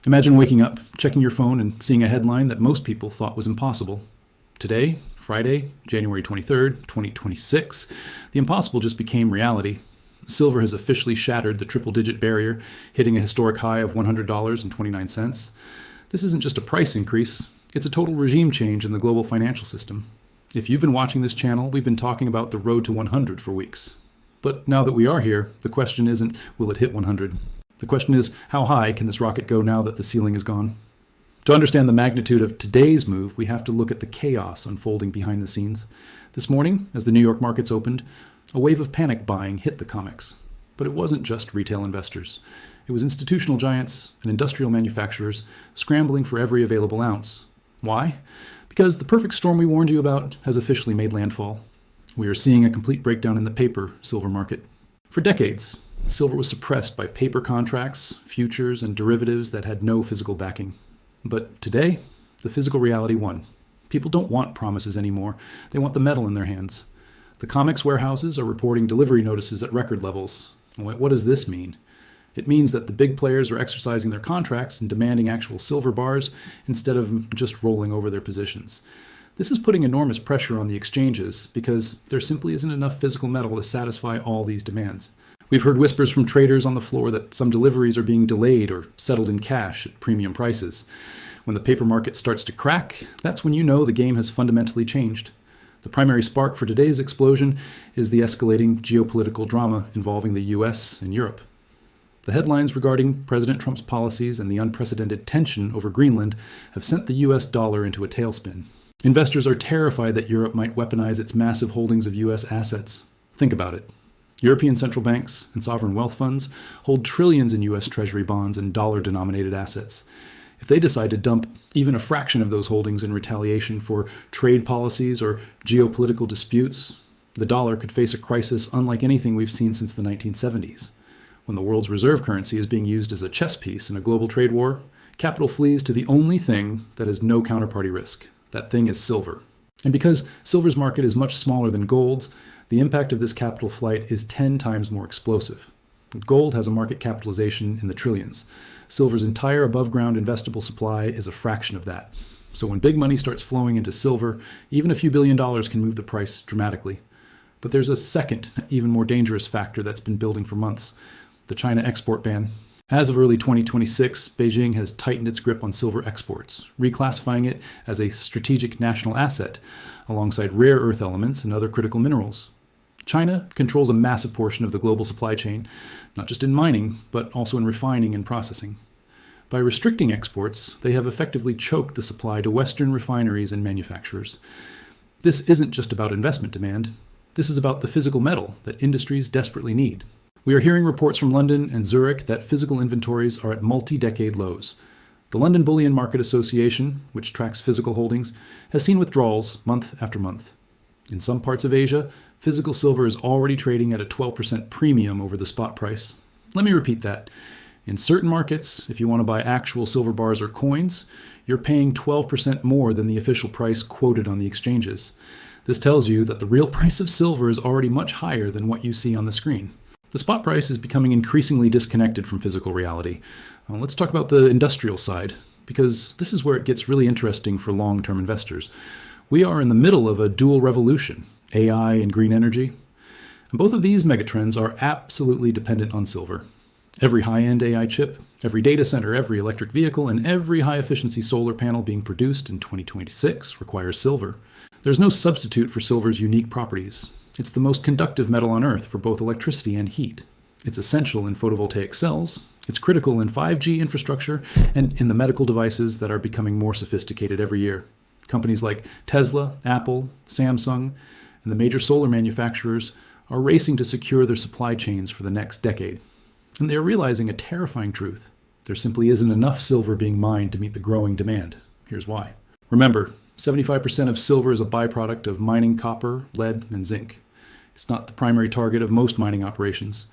Imagine waking up, checking your phone, and seeing a headline that most people thought was impossible. Today, Friday, January 23rd, 2026, the impossible just became reality. Silver has officially shattered the triple-digit barrier, hitting a historic high of $100.29. This isn't just a price increase, it's a total regime change in the global financial system. If you've been watching this channel, we've been talking about the road to 100 for weeks. But now that we are here, the question isn't, will it hit 100? The question is, how high can this rocket go now that the ceiling is gone? To understand the magnitude of today's move, we have to look at the chaos unfolding behind the scenes. This morning, as the New York markets opened, a wave of panic buying hit the COMEX. But it wasn't just retail investors. It was institutional giants and industrial manufacturers scrambling for every available ounce. Why? Because the perfect storm we warned you about has officially made landfall. We are seeing a complete breakdown in the paper silver market. For decades, silver was suppressed by paper contracts, futures, and derivatives that had no physical backing. But today, the physical reality won. People don't want promises anymore. They want the metal in their hands. The COMEX warehouses are reporting delivery notices at record levels. What does this mean? It means that the big players are exercising their contracts and demanding actual silver bars instead of just rolling over their positions. This is putting enormous pressure on the exchanges because there simply isn't enough physical metal to satisfy all these demands. We've heard whispers from traders on the floor that some deliveries are being delayed or settled in cash at premium prices. When the paper market starts to crack, that's when you know the game has fundamentally changed. The primary spark for today's explosion is the escalating geopolitical drama involving the U.S. and Europe. The headlines regarding President Trump's policies and the unprecedented tension over Greenland have sent the U.S. dollar into a tailspin. Investors are terrified that Europe might weaponize its massive holdings of U.S. assets. Think about it. European central banks and sovereign wealth funds hold trillions in U.S. Treasury bonds and dollar-denominated assets. If they decide to dump even a fraction of those holdings in retaliation for trade policies or geopolitical disputes, the dollar could face a crisis unlike anything we've seen since the 1970s. When the world's reserve currency is being used as a chess piece in a global trade war, capital flees to the only thing that has no counterparty risk. That thing is silver. And because silver's market is much smaller than gold's, the impact of this capital flight is 10 times more explosive. Gold has a market capitalization in the trillions. Silver's entire above-ground investable supply is a fraction of that. So when big money starts flowing into silver, even a few $billion can move the price dramatically. But there's a second, even more dangerous factor that's been building for months: the China export ban. As of early 2026, Beijing has tightened its grip on silver exports, reclassifying it as a strategic national asset, alongside rare earth elements and other critical minerals. China controls a massive portion of the global supply chain, not just in mining, but also in refining and processing. By restricting exports, they have effectively choked the supply to Western refineries and manufacturers. This isn't just about investment demand. This is about the physical metal that industries desperately need. We are hearing reports from London and Zurich that physical inventories are at multi-decade lows. The London Bullion Market Association, which tracks physical holdings, has seen withdrawals month after month. In some parts of Asia, physical silver is already trading at a 12% premium over the spot price. Let me repeat that. In certain markets, if you want to buy actual silver bars or coins, you're paying 12% more than the official price quoted on the exchanges. This tells you that the real price of silver is already much higher than what you see on the screen. The spot price is becoming increasingly disconnected from physical reality. Let's talk about the industrial side, because this is where it gets really interesting for long-term investors. We are in the middle of a dual revolution, AI and green energy. And both of these megatrends are absolutely dependent on silver. Every high-end AI chip, every data center, every electric vehicle, and every high-efficiency solar panel being produced in 2026 requires silver. There's no substitute for silver's unique properties. It's the most conductive metal on Earth for both electricity and heat. It's essential in photovoltaic cells. It's critical in 5G infrastructure and in the medical devices that are becoming more sophisticated every year. Companies like Tesla, Apple, Samsung, and the major solar manufacturers are racing to secure their supply chains for the next decade. And they are realizing a terrifying truth. There simply isn't enough silver being mined to meet the growing demand. Here's why. Remember, 75% of silver is a byproduct of mining copper, lead, and zinc. It's not the primary target of most mining operations.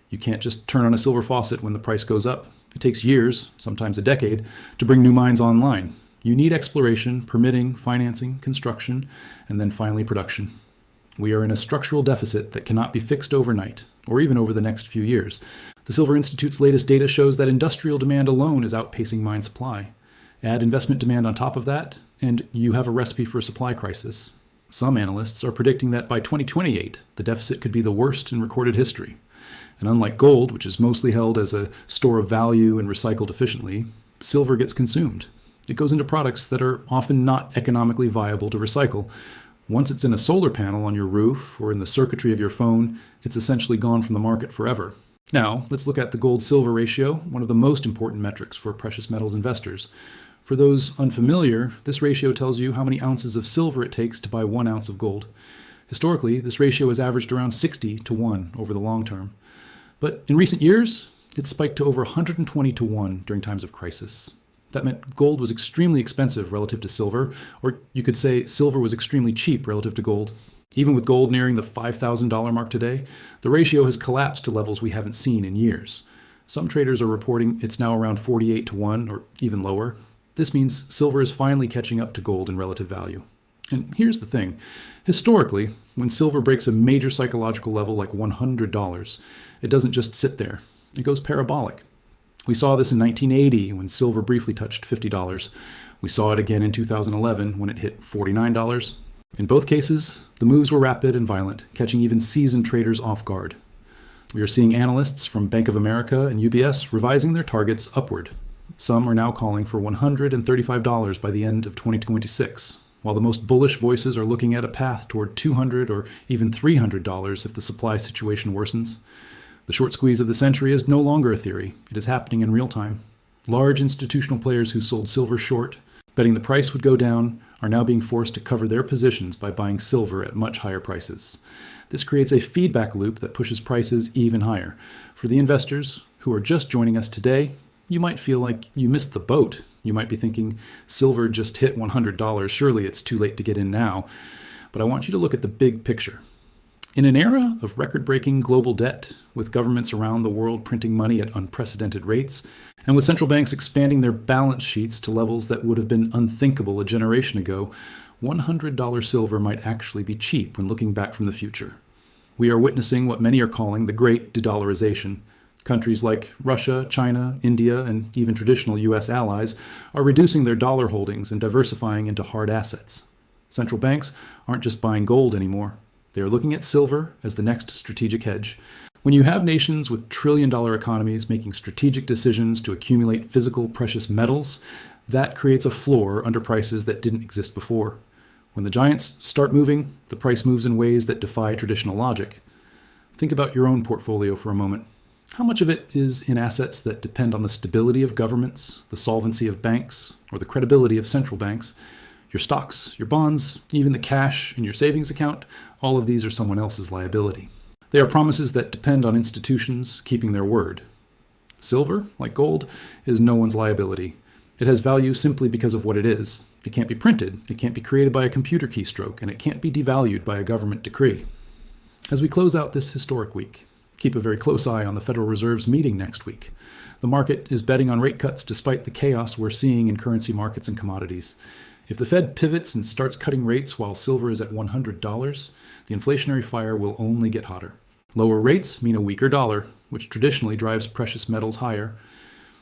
You can't just turn on a silver faucet when the price goes up. It takes years, sometimes a decade, to bring new mines online. You need exploration, permitting, financing, construction, and then finally production. We are in a structural deficit that cannot be fixed overnight, or even over the next few years. The Silver Institute's latest data shows that industrial demand alone is outpacing mine supply. Add investment demand on top of that, and you have a recipe for a supply crisis. Some analysts are predicting that by 2028, the deficit could be the worst in recorded history. And unlike gold, which is mostly held as a store of value and recycled efficiently, silver gets consumed. It goes into products that are often not economically viable to recycle. Once it's in a solar panel on your roof or in the circuitry of your phone, it's essentially gone from the market forever. Now, let's look at the gold-silver ratio, one of the most important metrics for precious metals investors. For those unfamiliar, this ratio tells you how many ounces of silver it takes to buy 1 ounce of gold. Historically, this ratio has averaged around 60 to 1 over the long term. But in recent years, it's spiked to over 120 to 1 during times of crisis. That meant gold was extremely expensive relative to silver, or you could say silver was extremely cheap relative to gold. Even with gold nearing the $5,000 mark today, the ratio has collapsed to levels we haven't seen in years. Some traders are reporting it's now around 48 to 1 or even lower. This means silver is finally catching up to gold in relative value. And here's the thing. Historically, when silver breaks a major psychological level like $100, it doesn't just sit there. It goes parabolic. We saw this in 1980 when silver briefly touched $50. We saw it again in 2011 when it hit $49. In both cases, the moves were rapid and violent, catching even seasoned traders off guard. We are seeing analysts from Bank of America and UBS revising their targets upward. Some are now calling for $135 by the end of 2026, while the most bullish voices are looking at a path toward $200 or even $300 if the supply situation worsens. The short squeeze of the century is no longer a theory. It is happening in real time. Large institutional players who sold silver short, betting the price would go down, are now being forced to cover their positions by buying silver at much higher prices. This creates a feedback loop that pushes prices even higher. For the investors who are just joining us today, you might feel like you missed the boat. You might be thinking, silver just hit $100, surely it's too late to get in now. But I want you to look at the big picture. In an era of record-breaking global debt, with governments around the world printing money at unprecedented rates, and with central banks expanding their balance sheets to levels that would have been unthinkable a generation ago, $100 silver might actually be cheap when looking back from the future. We are witnessing what many are calling the Great De-Dollarization. Countries like Russia, China, India, and even traditional U.S. allies are reducing their dollar holdings and diversifying into hard assets. Central banks aren't just buying gold anymore. They are looking at silver as the next strategic hedge. When you have nations with trillion-dollar economies making strategic decisions to accumulate physical precious metals, that creates a floor under prices that didn't exist before. When the giants start moving, the price moves in ways that defy traditional logic. Think about your own portfolio for a moment. How much of it is in assets that depend on the stability of governments, the solvency of banks, or the credibility of central banks? Your stocks, your bonds, even the cash in your savings account, all of these are someone else's liability. They are promises that depend on institutions keeping their word. Silver, like gold, is no one's liability. It has value simply because of what it is. It can't be printed, it can't be created by a computer keystroke, and it can't be devalued by a government decree. As we close out this historic week, keep a very close eye on the Federal Reserve's meeting next week. The market is betting on rate cuts despite the chaos we're seeing in currency markets and commodities. If the Fed pivots and starts cutting rates while silver is at $100, the inflationary fire will only get hotter. Lower rates mean a weaker dollar, which traditionally drives precious metals higher.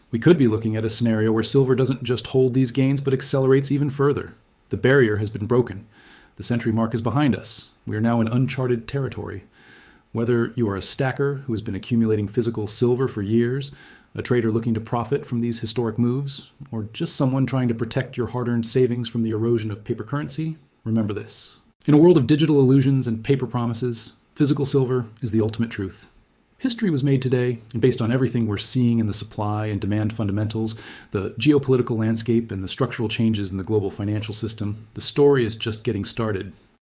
We could be looking at a scenario where silver doesn't just hold these gains but accelerates even further. The barrier has been broken. The century mark is behind us. We are now in uncharted territory. Whether you are a stacker who has been accumulating physical silver for years, a trader looking to profit from these historic moves, or just someone trying to protect your hard-earned savings from the erosion of paper currency, remember this. In a world of digital illusions and paper promises, physical silver is the ultimate truth. History was made today, and based on everything we're seeing in the supply and demand fundamentals, the geopolitical landscape, and the structural changes in the global financial system, the story is just getting started.